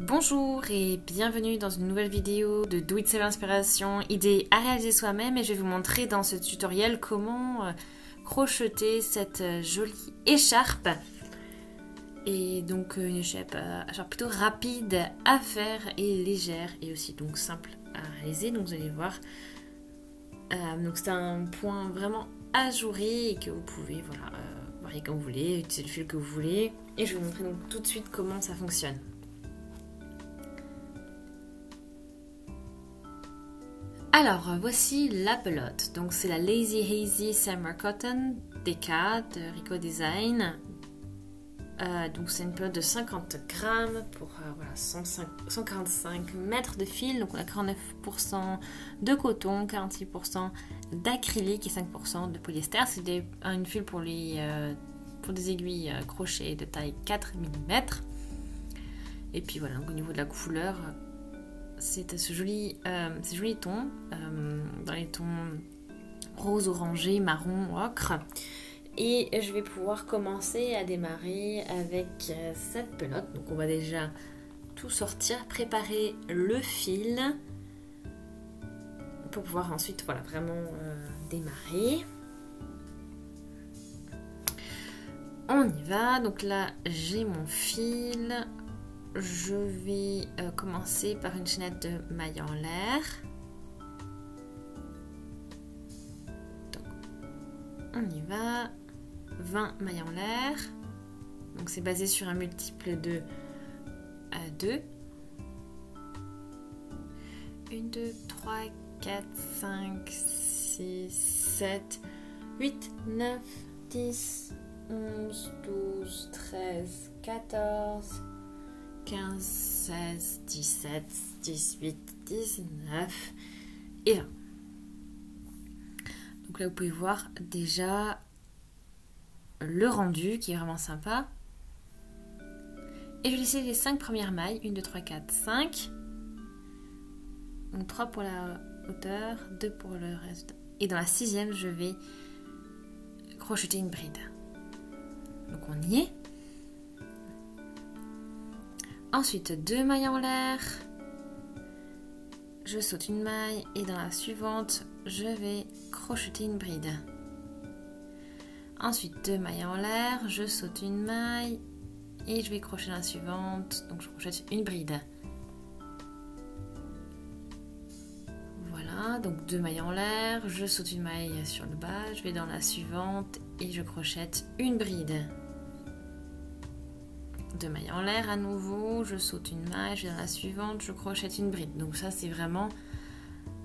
Bonjour et bienvenue dans une nouvelle vidéo de Do It Self Inspiration, idée à réaliser soi-même, et je vais vous montrer dans ce tutoriel comment crocheter cette jolie écharpe. Et donc une écharpe plutôt rapide à faire et légère et aussi donc simple à réaliser. Donc vous allez voir, donc c'est un point vraiment ajouré et que vous pouvez varier comme vous voulez, utiliser le fil que vous voulez. Et je vais vous montrer donc tout de suite comment ça fonctionne. Alors, voici la pelote. Donc, c'est la Lazy Hazy Summer Cotton DK de Rico Design. Donc, c'est une pelote de 50 grammes pour 145 mètres de fil. Donc, on a 49% de coton, 46% d'acrylique et 5% de polyester. C'est une fil pour des aiguilles crochet de taille 4 mm. Et puis voilà, donc, au niveau de la couleur, c'est ces jolis tons, dans les tons rose, orangé, marron, ocre. Et je vais pouvoir commencer à démarrer avec cette pelote. Donc on va déjà tout sortir, préparer le fil pour pouvoir ensuite vraiment démarrer. On y va. Donc là j'ai mon fil. Je vais commencer par une chaînette de mailles en l'air. Donc, on y va. 20 mailles en l'air. Donc c'est basé sur un multiple de 2. 1, 2, 3, 4, 5, 6, 7, 8, 9, 10, 11, 12, 13, 14... 15, 16, 17, 18, 19 et 20. Donc là, vous pouvez voir déjà le rendu qui est vraiment sympa. Et je vais laisser les 5 premières mailles. 1, 2, 3, 4, 5. Donc 3 pour la hauteur, 2 pour le reste. Et dans la 6e, je vais crocheter une bride. Donc on y est. Ensuite, 2 mailles en l'air, je saute une maille et dans la suivante, je vais crocheter une bride. Ensuite, 2 mailles en l'air, je saute une maille et je vais crocheter la suivante, donc je crochète une bride. Voilà, donc 2 mailles en l'air, je saute une maille sur le bas, je vais dans la suivante et je crochète une bride. 2 mailles en l'air à nouveau, je saute une maille, je vais dans la suivante, je crochète une bride. Donc ça c'est vraiment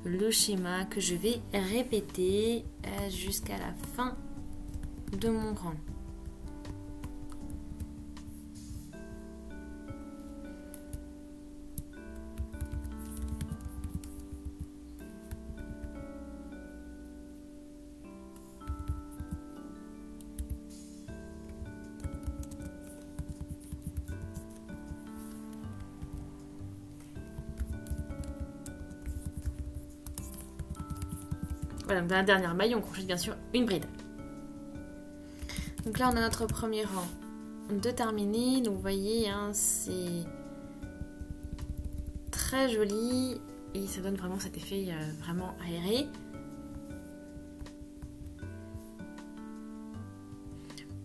le schéma que je vais répéter jusqu'à la fin de mon rang. Voilà, dans la dernière maille, on crochète bien sûr une bride. Donc là, on a notre premier rang de terminé. Donc vous voyez, hein, c'est très joli et ça donne vraiment cet effet vraiment aéré.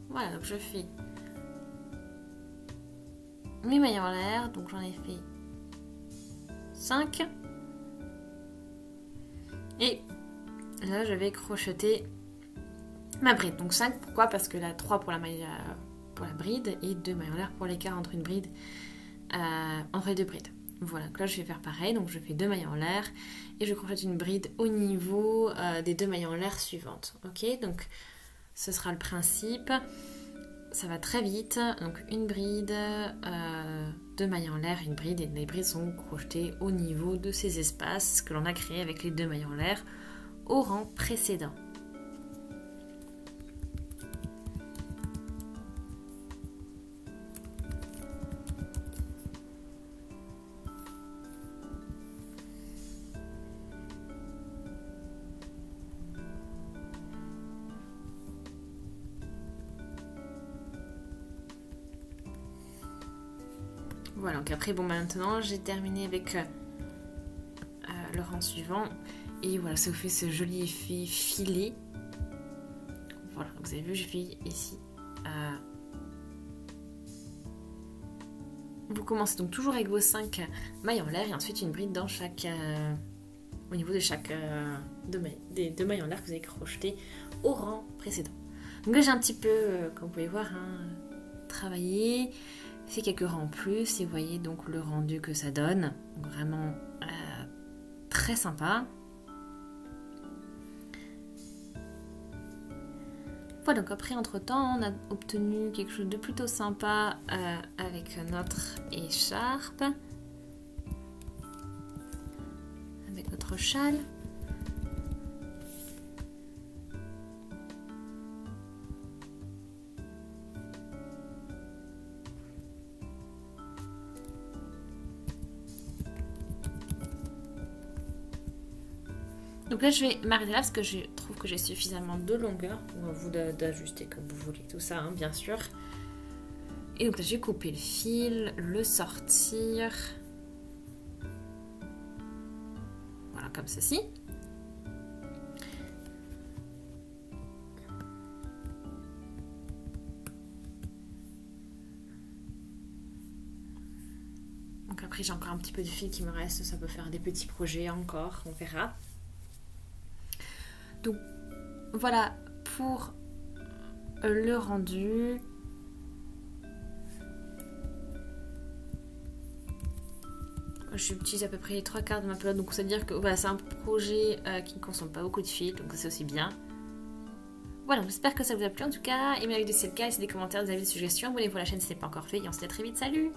Voilà, donc je fais mes mailles en l'air. Donc j'en ai fait 5. Et là, je vais crocheter ma bride. Donc 5, pourquoi? Parce que là, 3 pour la maille, pour la bride et 2 mailles en l'air pour l'écart entre une bride, entre les deux brides. Voilà, donc là, je vais faire pareil. Donc je fais 2 mailles en l'air et je crochète une bride au niveau des 2 mailles en l'air suivantes. Ok, donc ce sera le principe. Ça va très vite. Donc une bride, 2 mailles en l'air, une bride, et les brides sont crochetées au niveau de ces espaces que l'on a créés avec les 2 mailles en l'air au rang précédent. Voilà, donc après, bon, maintenant, j'ai terminé avec le rang suivant. Et voilà, ça vous fait ce joli effet filet. Voilà, donc vous avez vu, j'ai fait ici. Vous commencez donc toujours avec vos 5 mailles en l'air et ensuite une bride dans chaque... au niveau de chaque des 2 mailles en l'air que vous avez crochetées au rang précédent. Donc là, j'ai un petit peu, comme vous pouvez voir, hein, travaillé, fait quelques rangs en plus et vous voyez donc le rendu que ça donne. Donc vraiment très sympa. Voilà, donc après, entre-temps, on a obtenu quelque chose de plutôt sympa avec notre écharpe, avec notre châle. Donc là, je vais m'arrêter là parce que je trouve que j'ai suffisamment de longueur. Ou à vous d'ajuster comme vous voulez, tout ça, hein, bien sûr. Et donc là, je vais couper le fil, le sortir. Voilà, comme ceci. Donc après, j'ai encore un petit peu de fil qui me reste. Ça peut faire des petits projets encore, on verra. Donc voilà pour le rendu. J'utilise à peu près les 3/4 de ma pelote, donc ça veut dire que voilà, c'est un projet qui ne consomme pas beaucoup de fil, donc c'est aussi bien. Voilà, j'espère que ça vous a plu en tout cas. Aimez la vidéo si c'est le cas, laissez des commentaires, des avis, des suggestions, abonnez-vous à la chaîne si ce n'est pas encore fait et on se dit à très vite, salut!